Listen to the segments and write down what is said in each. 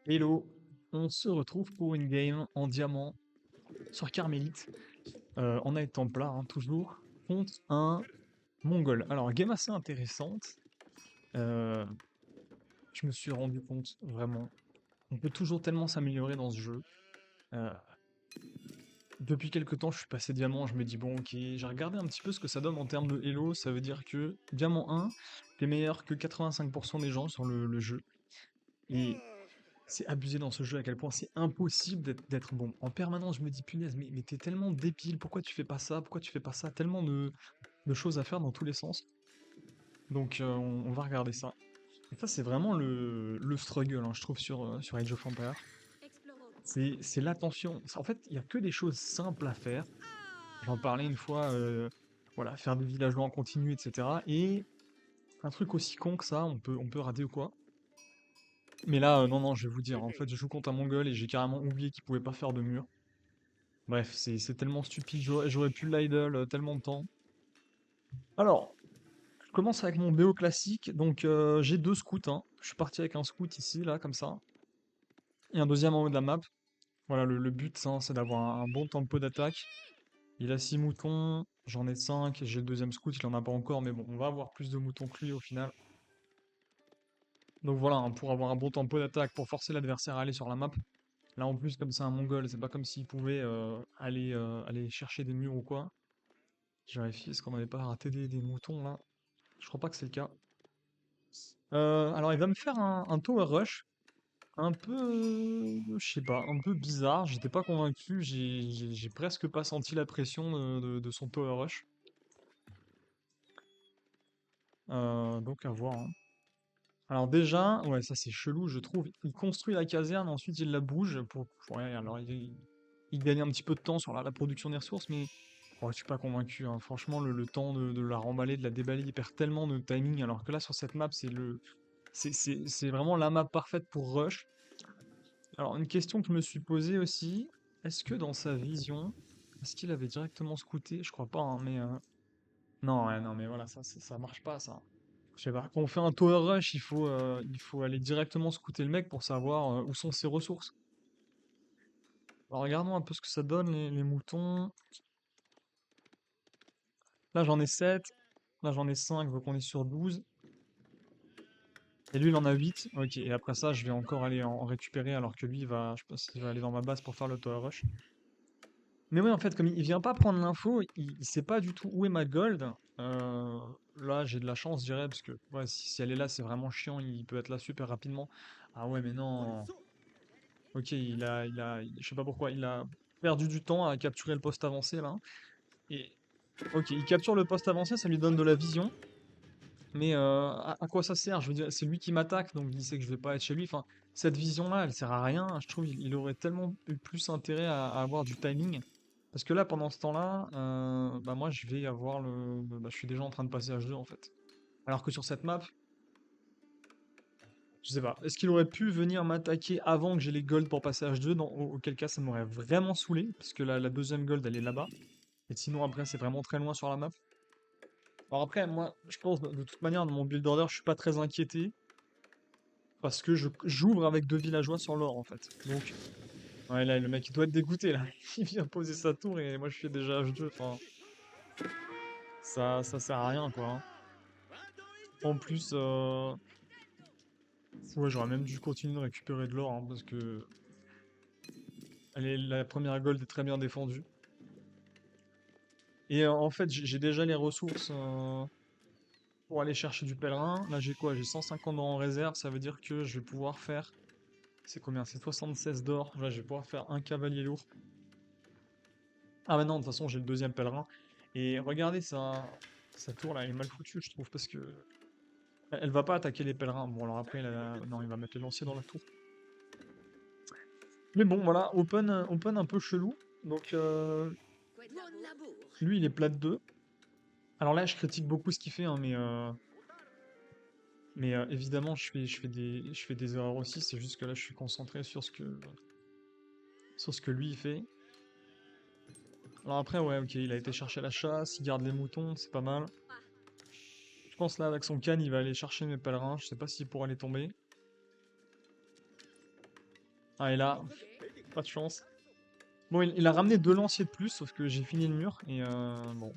Hello, on se retrouve pour une game en diamant sur Carmélite, en Night Templar, hein, toujours, contre un Mongol. Alors, game assez intéressante, euh, je me suis rendu compte, vraiment, on peut toujours tellement s'améliorer dans ce jeu. Euh, Depuis quelques temps, je suis passé diamant, je me dis, bon, ok, j'ai regardé un petit peu ce que ça donne en termes de Elo, ça veut dire que diamant 1, t'es meilleur que 85% des gens sur le jeu. Et c'est abusé dans ce jeu à quel point c'est impossible d'être bon. En permanence, je me dis, punaise, mais t'es tellement débile, pourquoi tu fais pas ça? Pourquoi tu fais pas ça? Tellement de choses à faire dans tous les sens. Donc on va regarder ça. Et ça, c'est vraiment le struggle, hein, je trouve, sur Age of Empires. C'est l'attention. En fait, il n'y a que des choses simples à faire. J'en parlais une fois, voilà, faire des villageois en continu, etc. Et un truc aussi con que ça, on peut rater ou quoi. Mais là, non, non, je vais vous dire, en fait, je joue contre un Mongol et j'ai carrément oublié qu'il pouvait pas faire de mur. Bref, c'est tellement stupide, j'aurais pu l'idle tellement de temps. Alors, je commence avec mon BO classique, donc j'ai deux scouts, hein. Je suis parti avec un scout ici, là, comme ça, et un deuxième en haut de la map. Voilà, le but, ça, c'est d'avoir un bon tempo d'attaque. Il a 6 moutons, j'en ai 5, j'ai le deuxième scout, il en a pas encore, mais bon, on va avoir plus de moutons que lui au final. Donc voilà, hein, pour avoir un bon tempo d'attaque, pour forcer l'adversaire à aller sur la map. Là, en plus, comme c'est un Mongol, c'est pas comme s'il pouvait aller chercher des murs ou quoi. Je vérifie, est-ce qu'on n'avait pas raté des moutons là? Je crois pas que c'est le cas. Alors il va me faire un tower rush un peu, je sais pas, un peu bizarre. J'étais pas convaincu. J'ai presque pas senti la pression de son tower rush. Donc à voir, hein. Alors déjà, ouais, ça c'est chelou, je trouve. Il construit la caserne, ensuite il la bouge pour. Ouais, alors il gagne un petit peu de temps sur la production des ressources, mais ouais, je suis pas convaincu, hein. Franchement, le temps de la remballer, de la déballer, il perd tellement de timing, alors que là sur cette map, c'est vraiment la map parfaite pour rush. Alors, une question que je me suis posée aussi, est-ce que dans sa vision, est-ce qu'il avait directement scouté? Je crois pas, hein, mais non, ouais, non, mais voilà, ça marche pas, ça. Je sais pas. Quand on fait un tower rush, il faut aller directement scouter le mec pour savoir où sont ses ressources. Alors, regardons un peu ce que ça donne, les moutons. Là, j'en ai 7. Là, j'en ai 5, donc on est sur 12. Et lui, il en a 8. Ok, et après ça, je vais encore aller en récupérer, alors que lui, je pense qu'il va aller dans ma base pour faire le tower rush. Mais ouais, en fait, comme il vient pas prendre l'info, il sait pas du tout où est ma gold. Euh, Là, j'ai de la chance, je dirais, parce que ouais, si elle est là, c'est vraiment chiant, il peut être là super rapidement. Ah ouais, mais non. Ok, je sais pas pourquoi, il a perdu du temps à capturer le poste avancé, là. Et ok, il capture le poste avancé, ça lui donne de la vision. Mais à quoi ça sert? Je veux dire, c'est lui qui m'attaque, donc il sait que je vais pas être chez lui. Enfin, cette vision-là, elle sert à rien. Je trouve il aurait tellement eu plus intérêt à avoir du timing. Parce que là, pendant ce temps-là, bah moi, je vais avoir bah, je suis déjà en train de passer H2 en fait. Alors que sur cette map, je sais pas. Est-ce qu'il aurait pu venir m'attaquer avant que j'ai les golds pour passer H2? Auquel cas, ça m'aurait vraiment saoulé. Parce que la deuxième gold, elle est là-bas. Et sinon, après, c'est vraiment très loin sur la map. Alors après, moi, je pense, de toute manière, dans mon build order, je suis pas très inquiété. Parce que j'ouvre avec deux villageois sur l'or en fait. Donc, ouais, là, le mec il doit être dégoûté là. Il vient poser sa tour et moi je fais déjà H2. Enfin, ça sert à rien quoi, hein. En plus, ouais, j'aurais même dû continuer de récupérer de l'or, hein, parce que la première gold est très bien défendue. Et en fait, j'ai déjà les ressources pour aller chercher du pèlerin. Là, j'ai quoi? J'ai 150 d'or en réserve. Ça veut dire que je vais pouvoir faire. C'est combien? C'est 76 d'or. Là, je vais pouvoir faire un cavalier lourd. Ah bah non, de toute façon, j'ai le deuxième pèlerin. Et regardez, sa tour là, elle est mal foutue, je trouve, parce que elle va pas attaquer les pèlerins. Bon, alors après, non, il va mettre les lanciers dans la tour. Mais bon, voilà, open un peu chelou. Donc, lui, il est plat de 2. Alors là, je critique beaucoup ce qu'il fait, hein, mais évidemment, je fais des erreurs aussi. C'est juste que là, je suis concentré sur ce que lui, il fait. Alors après, ouais, ok, il a été chercher la chasse, il garde les moutons, c'est pas mal. Je pense là, avec son canne, il va aller chercher mes pèlerins. Je sais pas s'il pourra les tomber. Ah, et là, pas de chance. Bon, il a ramené 2 lanciers de plus, sauf que j'ai fini le mur, et bon,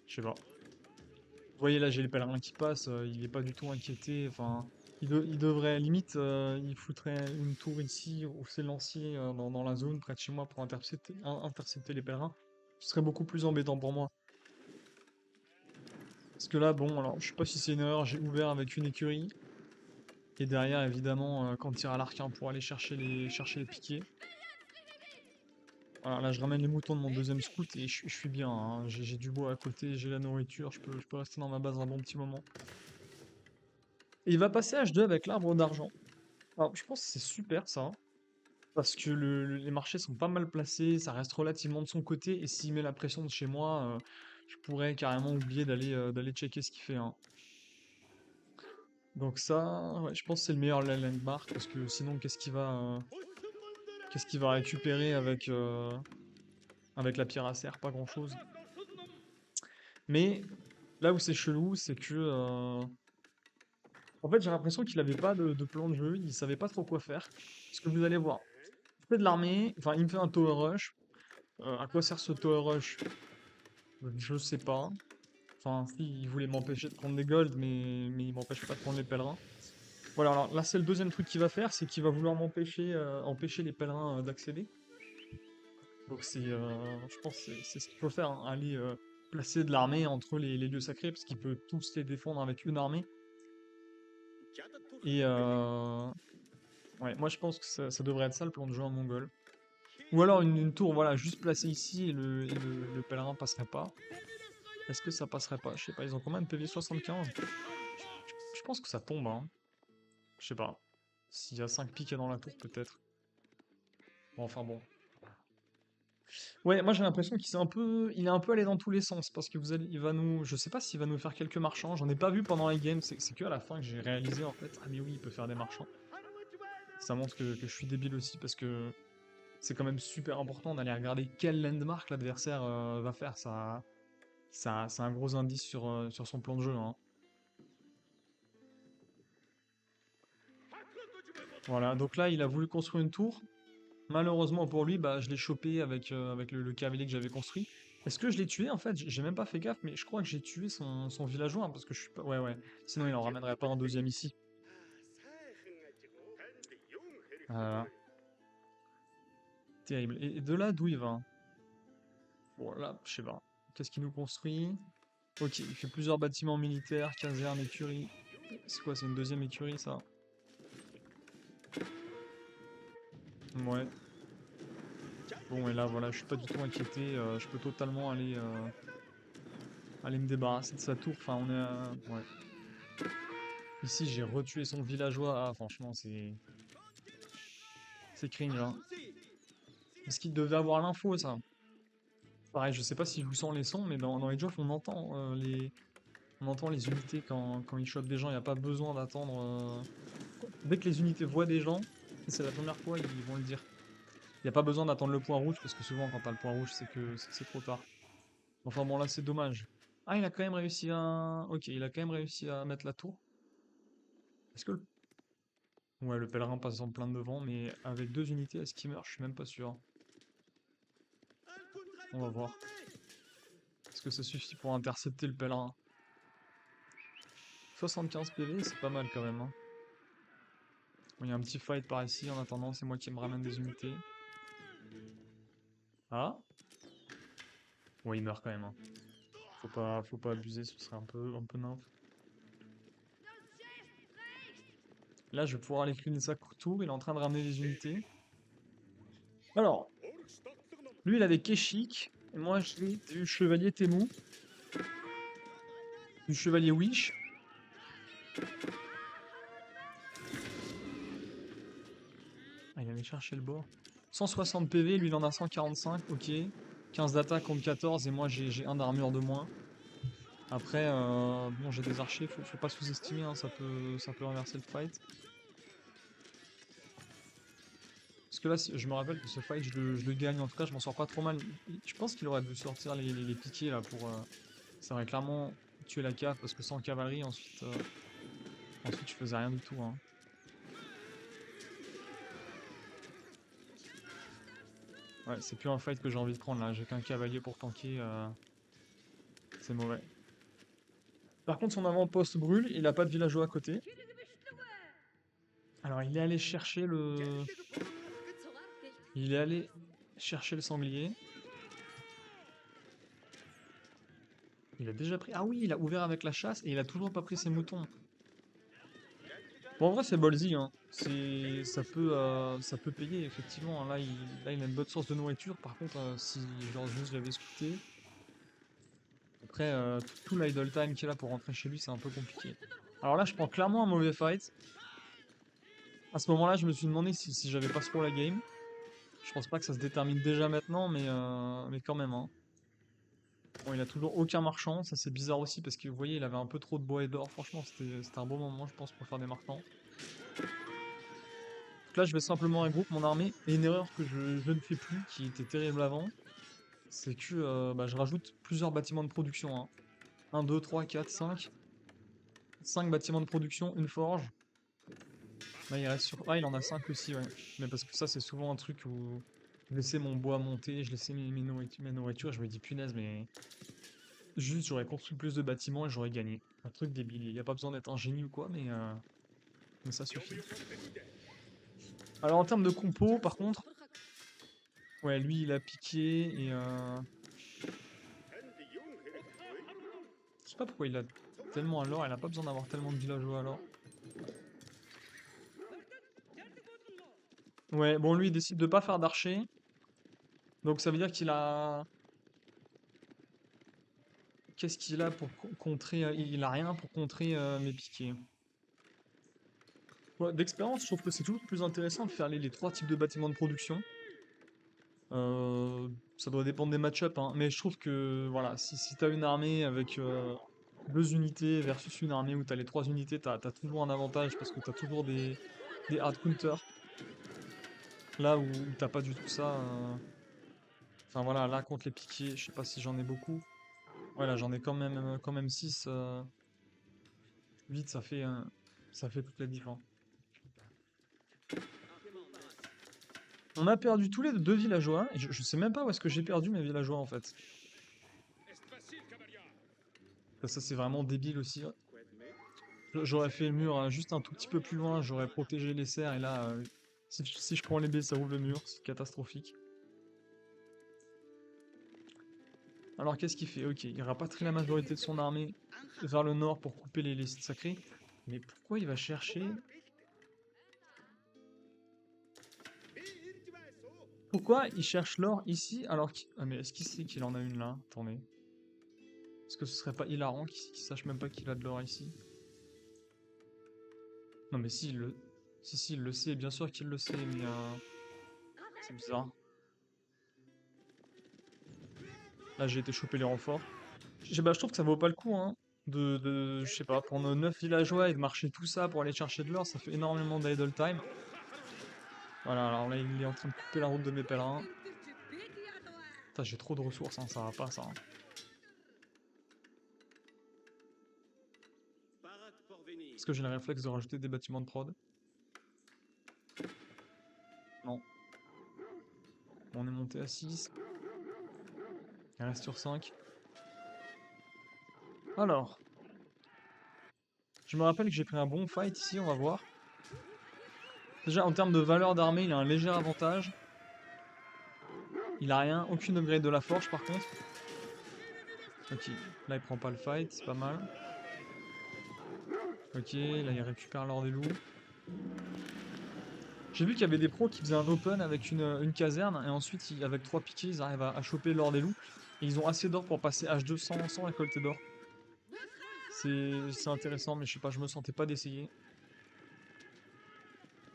je sais pas. Vous voyez là, j'ai les pèlerins qui passent, il est pas du tout inquiété, enfin, il devrait, limite, il foutrait une tour ici, ou ses lanciers dans la zone près de chez moi pour intercepter les pèlerins. Ce serait beaucoup plus embêtant pour moi. Parce que là, bon, alors, je sais pas si c'est une erreur, j'ai ouvert avec une écurie, et derrière, évidemment, quand tire à l'arc, pour aller chercher les piquets. Voilà, là, je ramène les moutons de mon deuxième scout, et je suis bien, hein. J'ai du bois à côté, j'ai la nourriture, je peux rester dans ma base un bon petit moment. Et il va passer H2 avec l'arbre d'argent. Alors, je pense que c'est super ça, parce que les marchés sont pas mal placés, ça reste relativement de son côté, et s'il met la pression de chez moi, je pourrais carrément oublier d'aller checker ce qu'il fait, hein. Donc ça, ouais, je pense que c'est le meilleur landmark, parce que sinon, qu'est-ce qu'il va récupérer avec la pierre à serre? Pas grand-chose. Mais là où c'est chelou, c'est que en fait, j'ai l'impression qu'il avait pas de plan de jeu, il savait pas trop quoi faire. Parce que vous allez voir, il fait de l'armée, enfin, il me fait un tower rush. À quoi sert ce tower rush? Je sais pas. Enfin, si, il voulait m'empêcher de prendre des golds, mais il m'empêche pas de prendre les pèlerins. Voilà, alors là, c'est le deuxième truc qu'il va faire, c'est qu'il va vouloir empêcher les pèlerins d'accéder. Donc je pense que c'est ce qu'il faut faire, hein, aller placer de l'armée entre les lieux sacrés, parce qu'il peut tous les défendre avec une armée. Et ouais, moi je pense que ça devrait être ça le plan de jeu en mongol. Ou alors une tour, voilà, juste placée ici, et le pèlerin passerait pas. Est-ce que ça passerait pas? Je sais pas, ils ont combien de PV? 75? Je pense que ça tombe, hein. Je sais pas. S'il y a 5 piques dans la tour, peut-être. Bon, enfin bon. Ouais, moi j'ai l'impression il est un peu allé dans tous les sens, parce que il va nous, je sais pas s'il va nous faire quelques marchands. J'en ai pas vu pendant les games. C'est que à la fin que j'ai réalisé en fait. Ah mais oui, il peut faire des marchands. Ça montre que je suis débile aussi, parce que c'est quand même super important d'aller regarder quel landmark l'adversaire va faire. Ça, c'est un gros indice sur son plan de jeu, hein. Voilà, donc là il a voulu construire une tour. Malheureusement pour lui, bah, je l'ai chopé avec le cavalier que j'avais construit. Est-ce que je l'ai tué en fait? J'ai même pas fait gaffe, mais je crois que j'ai tué son villageois, hein, parce que je suis pas. Ouais, ouais. Sinon, il en ramènerait pas un deuxième ici. Euh, Terrible. Et de là, d'où il va? Bon, là, je sais pas. Qu'est-ce qu'il nous construit? Ok, il fait plusieurs bâtiments militaires, casernes, écuries. C'est quoi? C'est une deuxième écurie, ça? Ouais. Bon, et là, voilà, je suis pas du tout inquiété. Je peux totalement aller me débarrasser de sa tour. Enfin, on est ouais. Ici, j'ai retué son villageois. Ah, franchement, c'est cringe, hein. Est-ce qu'il devait avoir l'info, ça? Pareil, je sais pas si je vous sens les sons, mais dans Age of, on entend les unités quand ils chopent des gens. Il n'y a pas besoin d'attendre. Dès que les unités voient des gens, et c'est la première fois, ils vont le dire. Il n'y a pas besoin d'attendre le point rouge, parce que souvent, quand t'as le point rouge, c'est trop tard. Enfin bon, là, c'est dommage. Ah, il a quand même réussi à. Ok, il a quand même réussi à mettre la tour. Est-ce que Ouais, le pèlerin passe en plein devant, mais avec 2 unités, est-ce qu'il meurt? Je suis même pas sûr. On va voir. Est-ce que ça suffit pour intercepter le pèlerin? 75 PV, c'est pas mal quand même, hein. Bon, il y a un petit fight par ici, en attendant, c'est moi qui me ramène des unités. Ah? Ouais, il meurt quand même, hein. Faut pas abuser, ce serait un peu nymphe. Là, je vais pouvoir aller cleaner sa tour, il est en train de ramener des unités. Alors, lui, il a des Keshik, et moi, j'ai du chevalier Temu, du chevalier Wish. Ah, il allait chercher le bord. 160 PV, lui il en a 145, ok. 15 d'attaque contre 14, et moi j'ai 1 d'armure de moins. Après, bon, j'ai des archers, faut pas sous-estimer, hein, ça peut renverser le fight. Parce que là, je me rappelle que ce fight, je le gagne, en tout cas, je m'en sors pas trop mal. Je pense qu'il aurait dû sortir les piquets là pour. Ça aurait clairement tué la cave, parce que sans cavalerie, ensuite je faisais rien du tout, hein. Ouais, c'est plus un fight que j'ai envie de prendre là. J'ai qu'un cavalier pour tanker. C'est mauvais. Par contre, son avant-poste brûle. Il a pas de villageois à côté. Alors, il est allé chercher le. Il est allé chercher le sanglier. Il a déjà pris. Ah oui, il a ouvert avec la chasse et il a toujours pas pris ses moutons. Bon, en vrai, c'est ballsy, hein. Ça peut payer, effectivement. Là, il a une bonne source de nourriture. Par contre, si genre juste j'avais scouté. Après, tout l'idle time qu'il a pour rentrer chez lui, c'est un peu compliqué. Alors là, je prends clairement un mauvais fight. À ce moment-là, je me suis demandé si j'avais pas trop la game. Je pense pas que ça se détermine déjà maintenant, mais quand même, hein. Bon, il a toujours aucun marchand, ça c'est bizarre aussi parce que vous voyez, il avait un peu trop de bois et d'or. Franchement, c'était un bon moment, je pense, pour faire des marchands. Donc là, je vais simplement regrouper mon armée. Et une erreur que je ne fais plus, qui était terrible avant, c'est que bah, je rajoute plusieurs bâtiments de production, hein. 1, 2, 3, 4, 5. 5 bâtiments de production, une forge. Là, il reste sur. Ah, il en a 5 aussi, ouais. Mais parce que ça, c'est souvent un truc où je laissais mon bois monter, je laissais mes nourritures, et je me dis, punaise, mais juste, j'aurais construit plus de bâtiments et j'aurais gagné. Un truc débile. Il n'y a pas besoin d'être un génie ou quoi, mais ça suffit. Alors, en termes de compo, par contre, ouais, lui, il a piqué et. Je sais pas pourquoi il a tellement à l'or, il a pas besoin d'avoir tellement de villageois alors. Ouais, bon, lui, il décide de pas faire d'archer. Donc, ça veut dire qu'il a. Qu'est-ce qu'il a pour contrer. Il a rien pour contrer mes piquets. Ouais, d'expérience, je trouve que c'est toujours plus intéressant de faire les 3 types de bâtiments de production. Ça doit dépendre des match-up, hein, mais je trouve que voilà, si t'as une armée avec 2 unités versus une armée où t'as les 3 unités, t'as toujours un avantage parce que t'as toujours des hard counters. Là où t'as pas du tout ça. Enfin voilà, là contre les piquiers, je sais pas si j'en ai beaucoup. Ouais, là j'en ai quand même 6. Vite, ça fait toute la différence. On a perdu tous les 2 villageois, et je sais même pas où est-ce que j'ai perdu mes villageois en fait. Ça c'est vraiment débile aussi. J'aurais fait le mur juste un tout petit peu plus loin, j'aurais protégé les serres, et là, si je prends les baies, ça ouvre le mur, c'est catastrophique. Alors qu'est-ce qu'il fait? Ok, il rapatrie la majorité de son armée vers le nord pour couper les sites sacrés. Mais pourquoi il va chercher... Pourquoi il cherche l'or ici alors qu'il... Ah mais est-ce qu'il sait qu'il en a une là? Attendez. Est-ce que ce serait pas hilarant qu'il sache même pas qu'il a de l'or ici? Non mais si, si, il le sait, bien sûr qu'il le sait, mais c'est bizarre. Là j'ai été choper les renforts. Bah, je trouve que ça vaut pas le coup, hein, je sais pas, prendre 9 villageois et de marcher tout ça pour aller chercher de l'or, ça fait énormément d'idle time. Voilà, alors là, il est en train de couper la route de mes pèlerins. Putain, j'ai trop de ressources, hein, ça va pas, ça, hein. Est-ce que j'ai le réflexe de rajouter des bâtiments de prod? Non. On est monté à 6. Il reste sur 5. Alors, je me rappelle que j'ai pris un bon fight ici, on va voir. Déjà, en termes de valeur d'armée, il a un léger avantage. Il a rien, aucune upgrade de la forge par contre. Ok, là il prend pas le fight, c'est pas mal. Ok, là il récupère l'or des loups. J'ai vu qu'il y avait des pros qui faisaient un open avec une caserne et ensuite avec 3 piquets ils arrivent à choper l'or des loups. Et ils ont assez d'or pour passer H2 sans récolter d'or. C'est intéressant mais je sais pas, je me sentais pas d'essayer.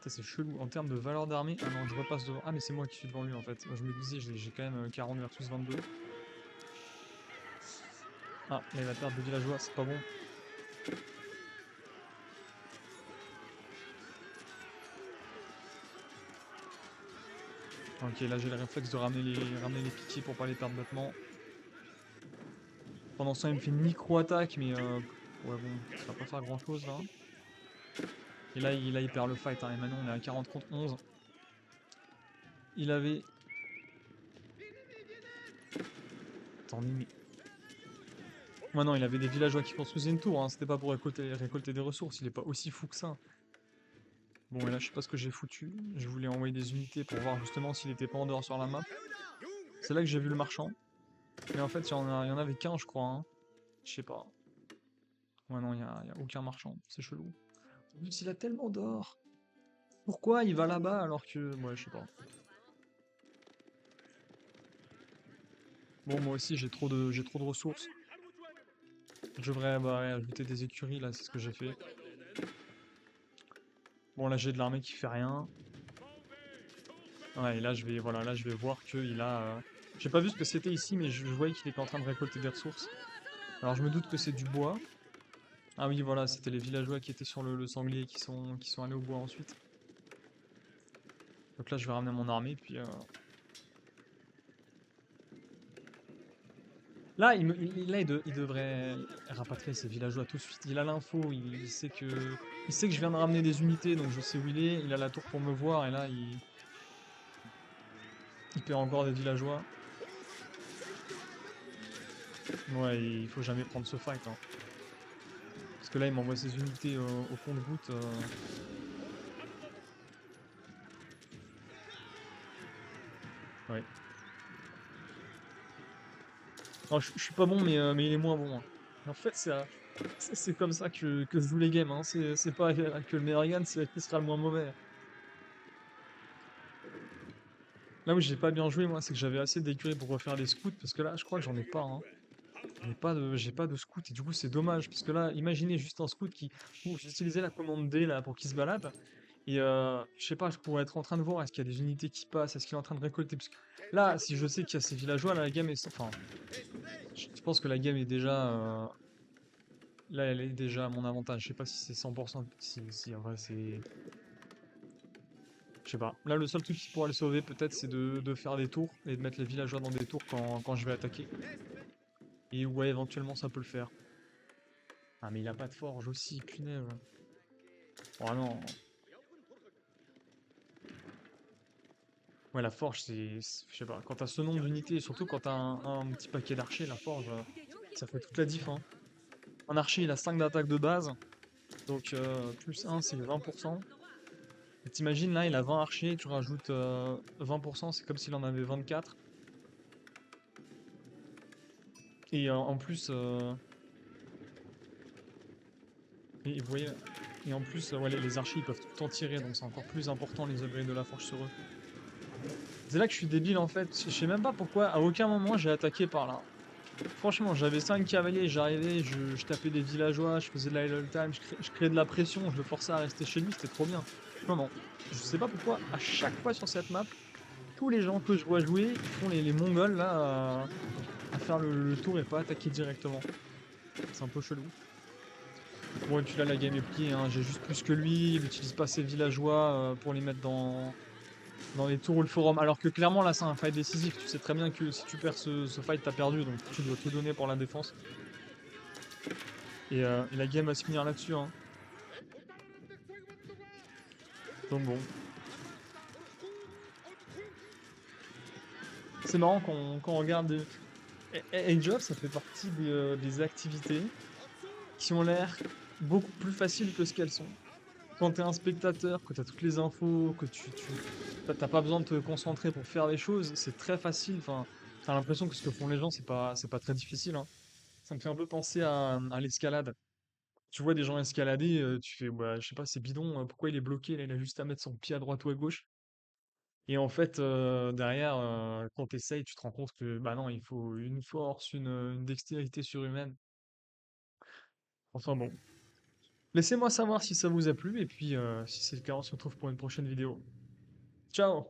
Ça c'est chelou. En termes de valeur d'armée, ah non je repasse devant. Ah mais c'est moi qui suis devant lui en fait. Moi, je me disais j'ai quand même 40 versus 22. Ah là il va perdre des villageois, c'est pas bon. Ok, là j'ai le réflexe de ramener les piquets pour pas les perdre bêtement. Pendant ce temps, il me fait une micro-attaque, mais ouais, bon, ça va pas faire grand chose là. Et là, il perd le fight, hein, et maintenant on est à 40 contre 11. Il avait Attendez, mais... Ouais, non, il avait des villageois qui construisaient une tour, hein. C'était pas pour récolter des ressources. Il est pas aussi fou que ça. Bon, et là, je sais pas ce que j'ai foutu. Je voulais envoyer des unités pour voir justement s'il était pas en dehors sur la map. C'est là que j'ai vu le marchand. Mais en fait, il y en avait qu'un, je crois, hein. Je sais pas. Ouais, non, y a aucun marchand. C'est chelou. En plus, il a tellement d'or. Pourquoi il va là-bas alors que... Ouais, je sais pas. Bon, moi aussi, j'ai trop de ressources. Je devrais bah, ouais, ajouter des écuries, là, c'est ce que j'ai fait. Bon, là, j'ai de l'armée qui fait rien. Ouais, et là, voilà, là, je vais voir qu'il a... J'ai pas vu ce que c'était ici, mais je voyais qu'il était en train de récolter des ressources. Alors, je me doute que c'est du bois. Ah oui, voilà, c'était les villageois qui étaient sur le sanglier qui sont allés au bois ensuite. Donc là, je vais ramener mon armée, puis... Là, il devrait rapatrier ses villageois tout de suite. Il a l'info, il sait que je viens de ramener des unités, donc je sais où il est. Il a la tour pour me voir, et là, il perd encore des villageois. Ouais, il faut jamais prendre ce fight, hein. Parce que là, il m'envoie ses unités au compte-gouttes. Ouais. Alors, je suis pas bon, mais il est moins bon, hein. En fait, c'est comme ça que je joue les games, hein. C'est pas que le meilleur gagne, c'est qui sera le moins mauvais. Là où j'ai pas bien joué, moi, c'est que j'avais assez d'écuries pour refaire les scouts, parce que là, je crois que j'en ai pas, hein. J'ai pas de scout, et du coup, c'est dommage, parce que là, imaginez juste un scout où j'utilisais la commande D, là, pour qu'il se balade, et je sais pas, je pourrais être en train de voir, est-ce qu'il y a des unités qui passent, est-ce qu'il est en train de récolter, parce que là, si je sais qu'il y a ces villageois, là, la game est, enfin, je pense que la game est déjà, là, elle est déjà à mon avantage, je sais pas si c'est 100%, si en vrai, c'est... Je sais pas. Là, le seul truc qui pourrait le sauver, peut-être, c'est de faire des tours et de mettre les villageois dans des tours quand je vais attaquer. Et ouais, éventuellement, ça peut le faire. Ah, mais il a pas de forge aussi, punaise. Oh non. Ouais, la forge, je sais pas. Quand t'as ce nombre d'unités, et surtout quand t'as un petit paquet d'archers, la forge, ça fait toute la diff, hein. Un archer, il a 5 d'attaque de base. Donc, plus 1, c'est 20%. Et t'imagines, là, il a 20 archers, tu rajoutes 20%, c'est comme s'il en avait 24. Et en plus, et vous voyez, et en plus, ouais, les archers, ils peuvent tout le temps tirer, donc c'est encore plus important les upgrades de la forge sur eux. C'est là que je suis débile, en fait. Je sais même pas pourquoi, à aucun moment, j'ai attaqué par là. Franchement, j'avais 5 cavaliers, j'arrivais, je tapais des villageois, je faisais de la idle time, je créais de la pression, je le forçais à rester chez lui, c'était trop bien. Non, non. Je sais pas pourquoi, à chaque fois sur cette map, tous les gens que je vois jouer, ils font les Mongols, là, à faire le tour et pas attaquer directement. C'est un peu chelou. Bon, et puis là, la game est pliée, hein. J'ai juste plus que lui, il n'utilise pas ses villageois pour les mettre dans les tours ou le forum. Alors que clairement, là, c'est un fight décisif. Tu sais très bien que si tu perds ce fight, t'as perdu, donc tu dois tout donner pour la défense. Et la game va se finir là-dessus, hein. Donc bon. C'est marrant quand on regarde Age of, ça fait partie des activités qui ont l'air beaucoup plus faciles que ce qu'elles sont. Quand t'es un spectateur, que t'as toutes les infos, que t'as pas besoin de te concentrer pour faire des choses, c'est très facile. Enfin, t'as l'impression que ce que font les gens, c'est pas très difficile, hein. Ça me fait un peu penser à l'escalade. Tu vois des gens escalader, tu fais, bah, je sais pas, c'est bidon, pourquoi il est bloqué, là, il a juste à mettre son pied à droite ou à gauche. Et en fait, derrière, quand tu essayes, tu te rends compte que, bah non, il faut une force, une dextérité surhumaine. Enfin bon. Laissez-moi savoir si ça vous a plu, et puis si c'est le cas, on se retrouve pour une prochaine vidéo. Ciao!